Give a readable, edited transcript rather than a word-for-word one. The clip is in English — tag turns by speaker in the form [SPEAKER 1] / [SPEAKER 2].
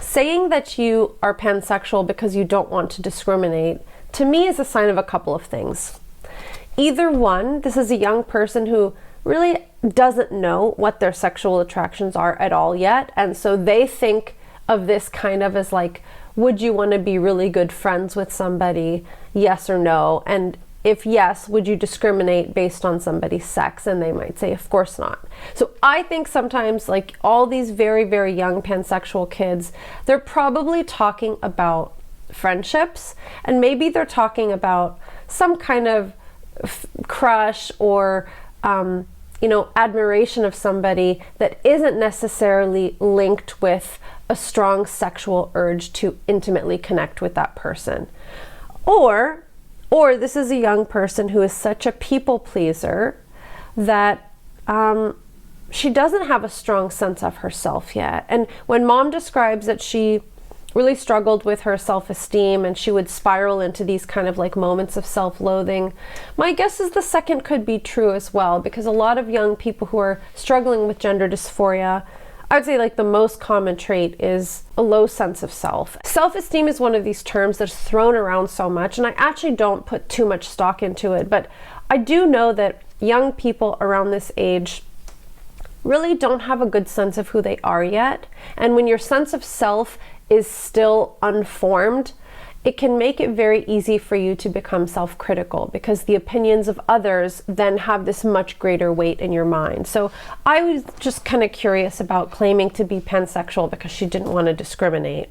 [SPEAKER 1] Saying that you are pansexual because you don't want to discriminate, to me, is a sign of a couple of things. Either one, this is a young person who really doesn't know what their sexual attractions are at all yet, and so they think of this kind of as like, would you want to be really good friends with somebody? Yes or no? And if yes, would you discriminate based on somebody's sex? And they might say, of course not. So I think sometimes, like, all these very, very young pansexual kids, they're probably talking about friendships, and maybe they're talking about some kind of crush or admiration of somebody that isn't necessarily linked with a strong sexual urge to intimately connect with that person. Or this is a young person who is such a people pleaser that she doesn't have a strong sense of herself yet. And when mom describes that she really struggled with her self-esteem and she would spiral into these kind of like moments of self-loathing, my guess is the second could be true as well, because a lot of young people who are struggling with gender dysphoria, I would say like the most common trait is a low sense of self. Self-esteem is one of these terms that's thrown around so much, and I actually don't put too much stock into it, but I do know that young people around this age really don't have a good sense of who they are yet. And when your sense of self is still unformed, it can make it very easy for you to become self-critical, because the opinions of others then have this much greater weight in your mind. So I was just kind of curious about claiming to be pansexual because she didn't want to discriminate.